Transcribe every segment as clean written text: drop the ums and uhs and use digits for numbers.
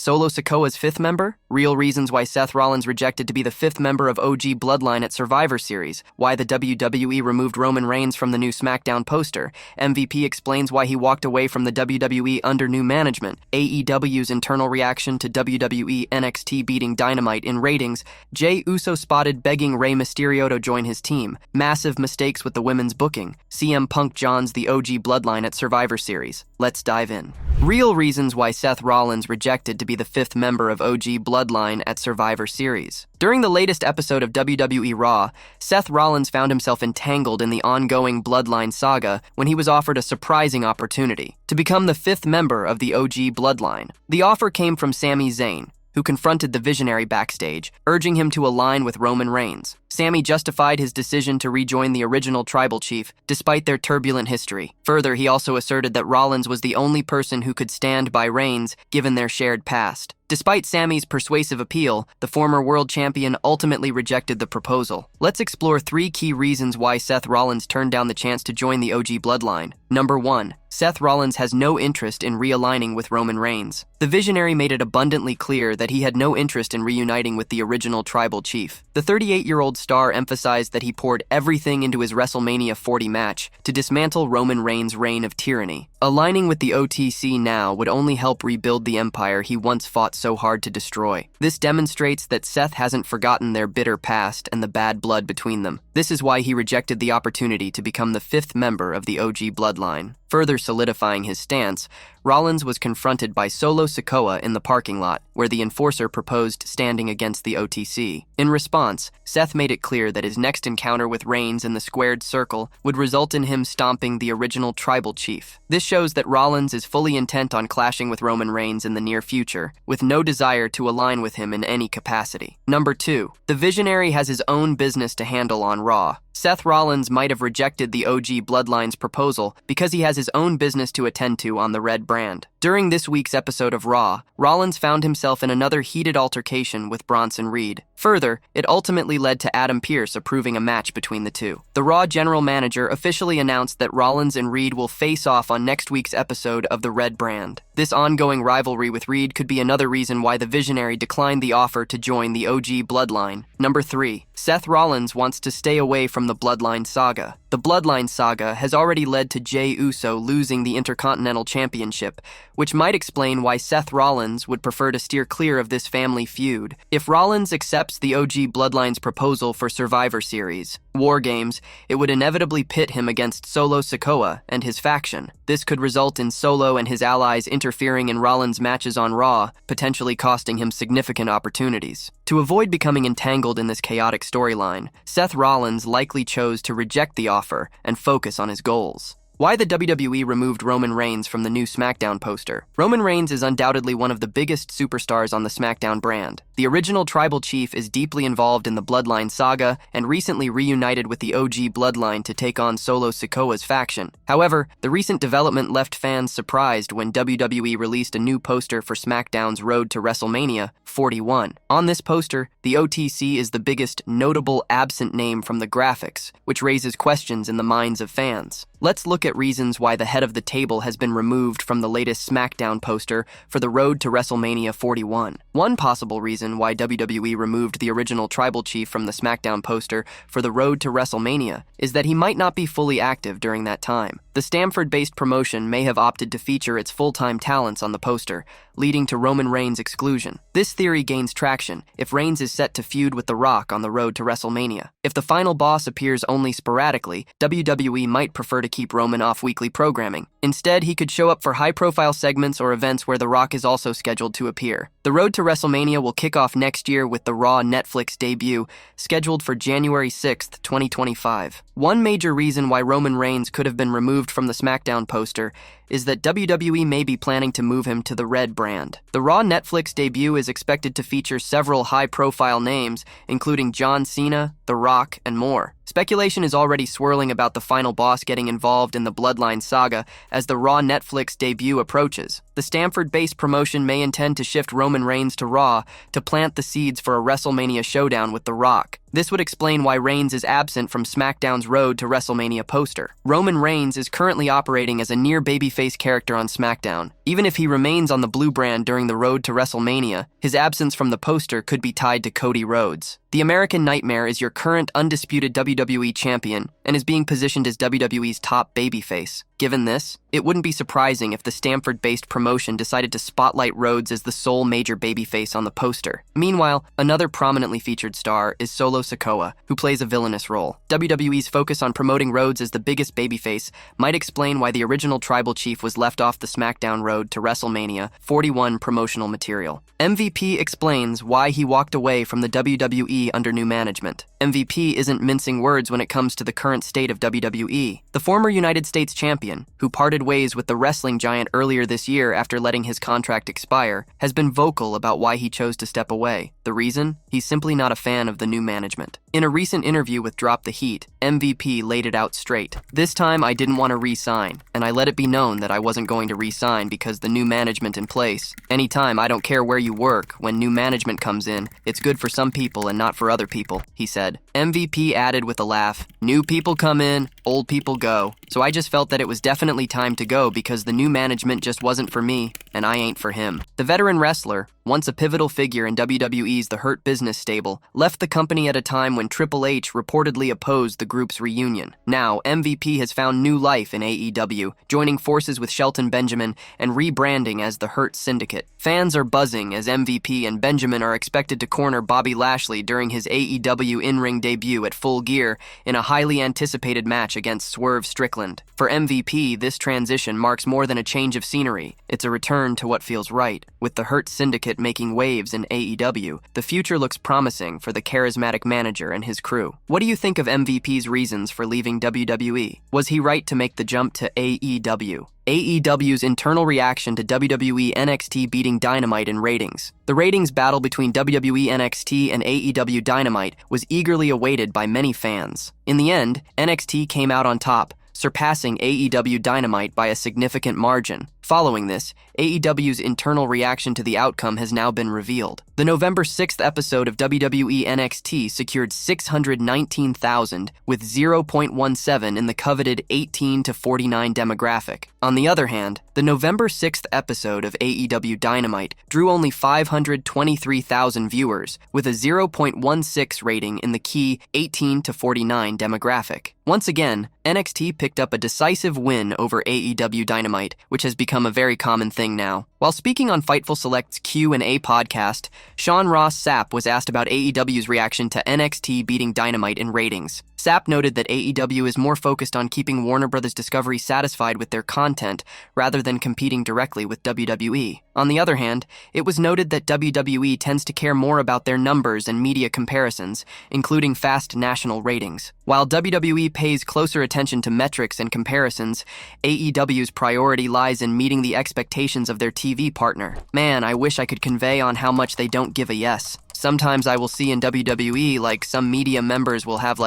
Solo Sikoa's fifth member? Real reasons why Seth Rollins rejected to be the fifth member of OG Bloodline at Survivor Series. Why the WWE removed Roman Reigns from the new SmackDown poster. MVP explains why he walked away from the WWE Under New Management. AEW's internal reaction to WWE NXT Beating Dynamite in ratings. Jey Uso spotted begging Rey Mysterioto to join his team. Massive mistakes with the women's booking. CM Punk joins the OG Bloodline at Survivor Series. Let's dive in. Real reasons why Seth Rollins rejected to be the fifth member of OG Bloodline at Survivor Series. During the latest episode of WWE Raw, Seth Rollins found himself entangled in the ongoing Bloodline saga when he was offered a surprising opportunity to become the fifth member of the OG Bloodline. The offer came from Sami Zayn, who confronted the Visionary backstage, urging him to align with Roman Reigns. Sami justified his decision to rejoin the original tribal chief, despite their turbulent history. Further, he also asserted that Rollins was the only person who could stand by Reigns, given their shared past. Despite Sami's persuasive appeal, the former world champion ultimately rejected the proposal. Let's explore 3 key reasons why Seth Rollins turned down the chance to join the OG Bloodline. Number 1. Seth Rollins has no interest in realigning with Roman Reigns. The Visionary made it abundantly clear that he had no interest in reuniting with the original tribal chief. The 38-year-old star emphasized that he poured everything into his WrestleMania 40 match to dismantle Roman Reigns' reign of tyranny. Aligning with the OTC now would only help rebuild the empire he once fought so hard to destroy. This demonstrates that Seth hasn't forgotten their bitter past and the bad blood between them. This is why he rejected the opportunity to become the fifth member of the OG Bloodline. Further solidifying his stance, Rollins was confronted by Solo Sikoa in the parking lot, where the enforcer proposed standing against the OTC. In response, Seth made it clear that his next encounter with Reigns in the squared circle would result in him stomping the original tribal chief. This shows that Rollins is fully intent on clashing with Roman Reigns in the near future, with no desire to align with him in any capacity. Number 2. The Visionary has his own business to handle on Raw. Seth Rollins might have rejected the OG Bloodline's proposal because he has his own business to attend to on the Red brand. During this week's episode of Raw, Rollins found himself in another heated altercation with Bronson Reed. Further, it ultimately led to Adam Pearce approving a match between the two. The Raw general manager officially announced that Rollins and Reed will face off on next week's episode of the Red brand. This ongoing rivalry with Reed could be another reason why the Visionary declined the offer to join the OG Bloodline. Number 3. Seth Rollins wants to stay away from the Bloodline saga. The Bloodline saga has already led to Jey Uso losing the Intercontinental Championship, which might explain why Seth Rollins would prefer to steer clear of this family feud. If Rollins accepts the OG Bloodline's proposal for Survivor Series War Games, it would inevitably pit him against Solo Sikoa and his faction. This could result in Solo and his allies interfering in Rollins' matches on Raw, potentially costing him significant opportunities. To avoid becoming entangled in this chaotic storyline, Seth Rollins likely chose to reject the offer and focus on his goals. Why the WWE removed Roman Reigns from the new SmackDown poster. Roman Reigns is undoubtedly one of the biggest superstars on the SmackDown brand. The original tribal chief is deeply involved in the Bloodline saga and recently reunited with the OG Bloodline to take on Solo Sikoa's faction. However, the recent development left fans surprised when WWE released a new poster for SmackDown's Road to WrestleMania 41. On this poster, the OTC is the biggest notable absent name from the graphics, which raises questions in the minds of fans. Let's look at reasons why the head of the table has been removed from the latest SmackDown poster for the Road to WrestleMania 41. One possible reason why WWE removed the original tribal chief from the SmackDown poster for the Road to WrestleMania is that he might not be fully active during that time. The Stamford-based promotion may have opted to feature its full-time talents on the poster, leading to Roman Reigns' exclusion. This theory gains traction if Reigns is set to feud with The Rock on the Road to WrestleMania. If the final boss appears only sporadically, WWE might prefer to keep Roman off weekly programming. Instead, he could show up for high-profile segments or events where The Rock is also scheduled to appear. The Road to WrestleMania will kick off next year with the Raw Netflix debut, scheduled for January 6, 2025. One major reason why Roman Reigns could have been removed from the SmackDown poster is that WWE may be planning to move him to the Red brand. The Raw Netflix debut is expected to feature several high-profile names, including John Cena, The Rock, and more. Speculation is already swirling about the final boss getting involved in the Bloodline saga as the Raw Netflix debut approaches. The Stamford-based promotion may intend to shift Roman Reigns to Raw to plant the seeds for a WrestleMania showdown with The Rock. This would explain why Reigns is absent from SmackDown's Road to WrestleMania poster. Roman Reigns is currently operating as a near babyface character on SmackDown. Even if he remains on the blue brand during the Road to WrestleMania, his absence from the poster could be tied to Cody Rhodes. The American Nightmare is your current undisputed WWE champion and is being positioned as WWE's top babyface. Given this, it wouldn't be surprising if the Stamford-based promotion decided to spotlight Rhodes as the sole major babyface on the poster. Meanwhile, another prominently featured star is Solo Sikoa, who plays a villainous role. WWE's focus on promoting Rhodes as the biggest babyface might explain why the original Tribal Chief was left off the SmackDown Road to WrestleMania 41 promotional material. MVP explains why he walked away from the WWE Under New Management. MVP isn't mincing words when it comes to the current state of WWE. The former United States champion, who parted ways with the wrestling giant earlier this year after letting his contract expire, has been vocal about why he chose to step away. The reason? He's simply not a fan of the new management. In a recent interview with Drop the Heat, MVP laid it out straight. "This time I didn't want to re-sign, and I let it be known that I wasn't going to re-sign because the new management in place. Anytime, I don't care where you work, when new management comes in, it's good for some people and not for other people," he said. MVP added with a laugh, "New people come in, old people go. So I just felt that it was definitely time to go because the new management just wasn't for me, and I ain't for him." The veteran wrestler, once a pivotal figure in WWE's The Hurt Business stable, left the company at a time when Triple H reportedly opposed the group's reunion. Now, MVP has found new life in AEW, joining forces with Shelton Benjamin and rebranding as the Hurt Syndicate. Fans are buzzing as MVP and Benjamin are expected to corner Bobby Lashley during his AEW in-ring debut at Full Gear in a highly anticipated match against Swerve Strickland. For MVP, this transition marks more than a change of scenery. It's a return to what feels right. With the Hurt Syndicate making waves in AEW, the future looks promising for the charismatic manager and his crew. What do you think of MVP's reasons for leaving WWE? Was he right to make the jump to AEW? AEW's internal reaction to WWE NXT Beating Dynamite in ratings. The ratings battle between WWE NXT and AEW Dynamite was eagerly awaited by many fans. In the end, NXT came out on top, surpassing AEW Dynamite by a significant margin. Following this, AEW's internal reaction to the outcome has now been revealed. The November 6th episode of WWE NXT secured 619,000 with 0.17 in the coveted 18 to 49 demographic. On the other hand, the November 6th episode of AEW Dynamite drew only 523,000 viewers with a 0.16 rating in the key 18 to 49 demographic. Once again, NXT picked up a decisive win over AEW Dynamite, which has become a very common thing now. While speaking on Fightful Select's Q&A podcast, Sean Ross Sapp was asked about AEW's reaction to NXT Beating Dynamite in ratings. Sapp noted that AEW is more focused on keeping Warner Bros. Discovery satisfied with their content rather than competing directly with WWE. On the other hand, it was noted that WWE tends to care more about their numbers and media comparisons, including fast national ratings. While WWE pays closer attention to metrics and comparisons, AEW's priority lies in meeting the expectations of their TV partner. Man, I wish I could convey on how much they don't give a yes. Sometimes I will see in WWE, some media members will have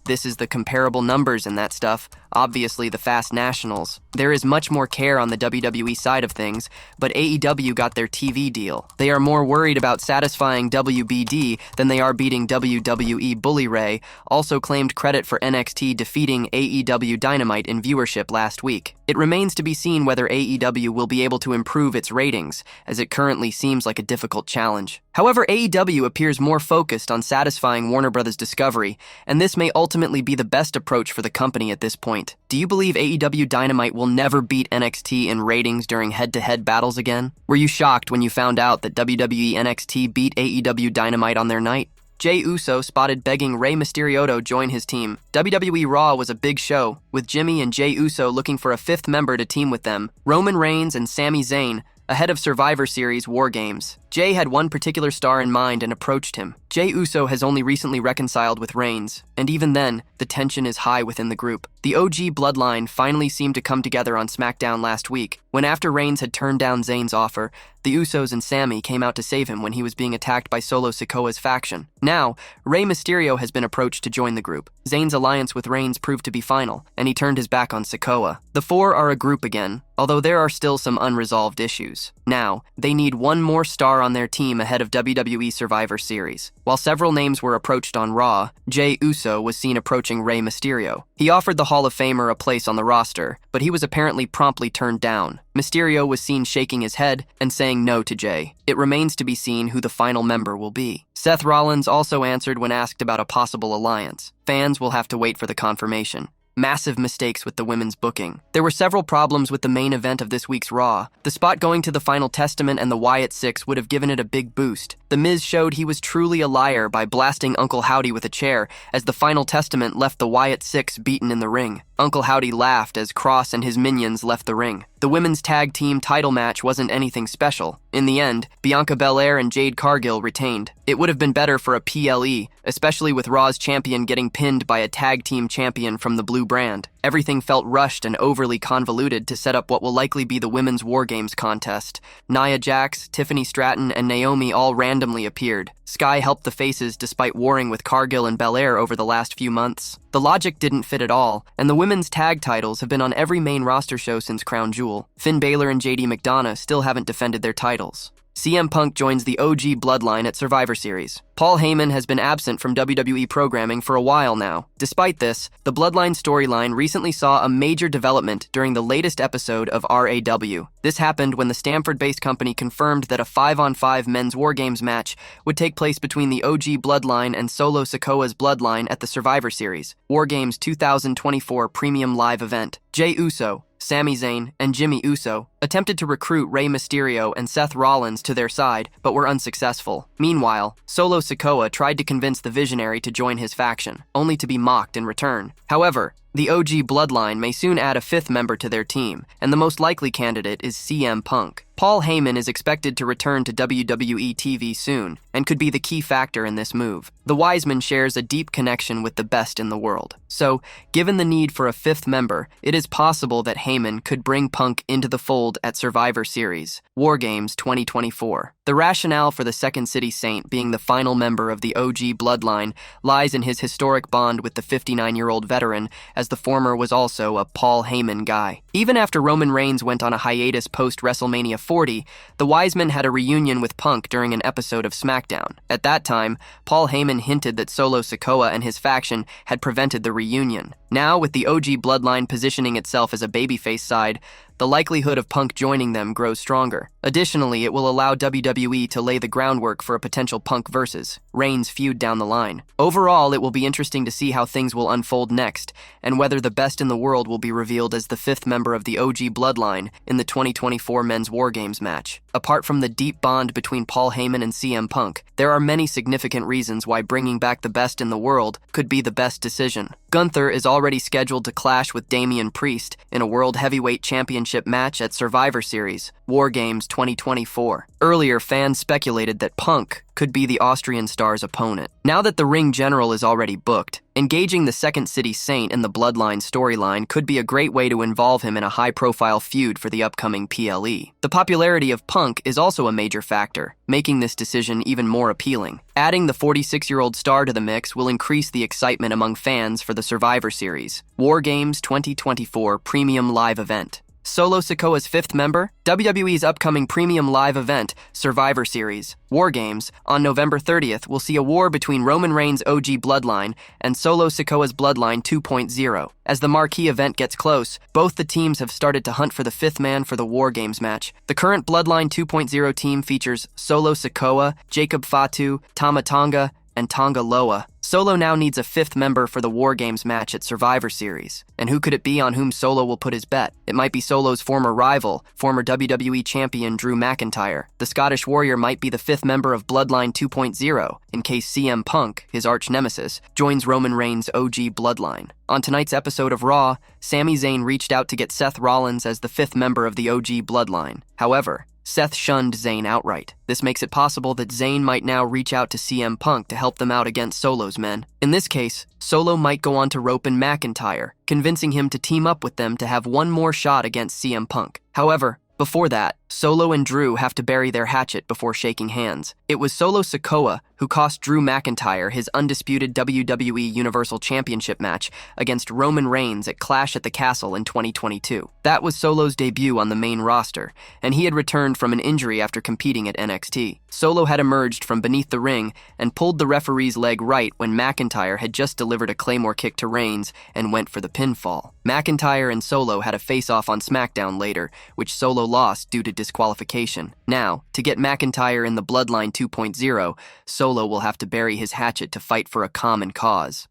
this is the comparable numbers and that stuff, obviously the fast nationals. There is much more care on the WWE side of things, but AEW got their TV deal. They are more worried about satisfying WBD than they are beating WWE. Bully Ray also claimed credit for NXT defeating AEW Dynamite in viewership last week. It remains to be seen whether AEW will be able to improve its ratings, as it currently seems like a difficult challenge. However, AEW appears more focused on satisfying Warner Bros. Discovery, and this may ultimately be the best approach for the company at this point. Do you believe AEW Dynamite will never beat NXT in ratings during head-to-head battles again? Were you shocked when you found out that WWE NXT beat AEW Dynamite on their night? Jey Uso spotted begging Rey Mysterioto join his team. WWE Raw was a big show, with Jimmy and Jey Uso looking for a fifth member to team with them, Roman Reigns and Sami Zayn, ahead of Survivor Series War Games. Jey had one particular star in mind and approached him. Jey Uso has only recently reconciled with Reigns, and even then, the tension is high within the group. The OG Bloodline finally seemed to come together on SmackDown last week, when after Reigns had turned down Zayn's offer, the Usos and Sami came out to save him when he was being attacked by Solo Sikoa's faction. Now, Rey Mysterio has been approached to join the group. Zayn's alliance with Reigns proved to be final, and he turned his back on Sikoa. The four are a group again, although there are still some unresolved issues. Now, they need one more star on their team ahead of WWE Survivor Series. While several names were approached on Raw, Jey Uso was seen approaching Rey Mysterio. He offered the Hall of Famer a place on the roster, but he was apparently promptly turned down. Mysterio was seen shaking his head and saying no to Jey. It remains to be seen who the final member will be. Seth Rollins also answered when asked about a possible alliance. Fans will have to wait for the confirmation. Massive mistakes with the women's booking. There were several problems with the main event of this week's Raw. The spot going to the Final Testament and the Wyatt Six would have given it a big boost. The Miz showed he was truly a liar by blasting Uncle Howdy with a chair as the Final Testament left the Wyatt Six beaten in the ring. Uncle Howdy laughed as Cross and his minions left the ring. The women's tag team title match wasn't anything special. In the end, Bianca Belair and Jade Cargill retained. It would have been better for a PLE, especially with Raw's champion getting pinned by a tag team champion from the blue brand. Everything felt rushed and overly convoluted to set up what will likely be the Women's War Games contest. Nia Jax, Tiffany Stratton, and Naomi all randomly appeared. Sky helped the faces despite warring with Cargill and Belair over the last few months. The logic didn't fit at all, and the women's tag titles have been on every main roster show since Crown Jewel. Finn Balor and JD McDonough still haven't defended their titles. CM Punk joins the OG Bloodline at Survivor Series. Paul Heyman has been absent from WWE programming for a while now. Despite this, the Bloodline storyline recently saw a major development during the latest episode of RAW. This happened when the Stamford-based company confirmed that a 5-on-5 men's War Games match would take place between the OG Bloodline and Solo Sikoa's Bloodline at the Survivor Series, War Games 2024 Premium Live event. Jey Uso, Sami Zayn, and Jimmy Uso attempted to recruit Rey Mysterio and Seth Rollins to their side, but were unsuccessful. Meanwhile, Solo Sikoa tried to convince the Visionary to join his faction, only to be mocked in return. However, the OG Bloodline may soon add a fifth member to their team, and the most likely candidate is CM Punk. Paul Heyman is expected to return to WWE TV soon, and could be the key factor in this move. The Wiseman shares a deep connection with the best in the world. So, given the need for a fifth member, it is possible that Heyman could bring Punk into the fold at Survivor Series, War Games 2024. The rationale for the Second City Saint being the final member of the OG Bloodline lies in his historic bond with the 59-year-old veteran, as the former was also a Paul Heyman guy. Even after Roman Reigns went on a hiatus post-WrestleMania 40, the Wiseman had a reunion with Punk during an episode of SmackDown. At that time, Paul Heyman hinted that Solo Sikoa and his faction had prevented the reunion. Now, with the OG Bloodline positioning itself as a babyface side, the likelihood of Punk joining them grows stronger. Additionally, it will allow WWE to lay the groundwork for a potential Punk versus Reigns feud down the line. Overall, it will be interesting to see how things will unfold next, and whether the best in the world will be revealed as the fifth member of the OG Bloodline in the 2024 Men's War Games match. Apart from the deep bond between Paul Heyman and CM Punk, there are many significant reasons why bringing back the best in the world could be the best decision. Gunther is already scheduled to clash with Damian Priest in a World Heavyweight Championship match at Survivor Series, War Games 2024. Earlier, fans speculated that Punk could be the Austrian star's opponent. Now that the ring general is already booked, engaging the Second City Saint in the Bloodline storyline could be a great way to involve him in a high-profile feud for the upcoming PLE. The popularity of Punk is also a major factor, making this decision even more appealing. Adding the 46-year-old star to the mix will increase the excitement among fans for the Survivor Series, War Games 2024 Premium Live event. Solo Sikoa's fifth member, WWE's upcoming premium live event, Survivor Series, War Games, on November 30th will see a war between Roman Reigns' OG Bloodline and Solo Sikoa's Bloodline 2.0. As the marquee event gets close, both the teams have started to hunt for the fifth man for the War Games match. The current Bloodline 2.0 team features Solo Sikoa, Jacob Fatu, Tama Tonga, and Tonga Loa. Solo now needs a fifth member for the War Games match at Survivor Series. And who could it be on whom Solo will put his bet? It might be Solo's former rival, former WWE champion Drew McIntyre. The Scottish Warrior might be the fifth member of Bloodline 2.0, in case CM Punk, his arch-nemesis, joins Roman Reigns' OG Bloodline. On tonight's episode of Raw, Sami Zayn reached out to get Seth Rollins as the fifth member of the OG Bloodline. However, Seth shunned Zayn outright. This makes it possible that Zayn might now reach out to CM Punk to help them out against Solo's men. In this case, Solo might go on to rope in McIntyre, convincing him to team up with them to have one more shot against CM Punk. However, before that, Solo and Drew have to bury their hatchet before shaking hands. It was Solo Sikoa who cost Drew McIntyre his undisputed WWE Universal Championship match against Roman Reigns at Clash at the Castle in 2022. That was Solo's debut on the main roster, and he had returned from an injury after competing at NXT. Solo had emerged from beneath the ring and pulled the referee's leg right when McIntyre had just delivered a Claymore kick to Reigns and went for the pinfall. McIntyre and Solo had a face-off on SmackDown later, which Solo lost due to disqualification. Now, to get McIntyre in the Bloodline 2.0, Solo will have to bury his hatchet to fight for a common cause.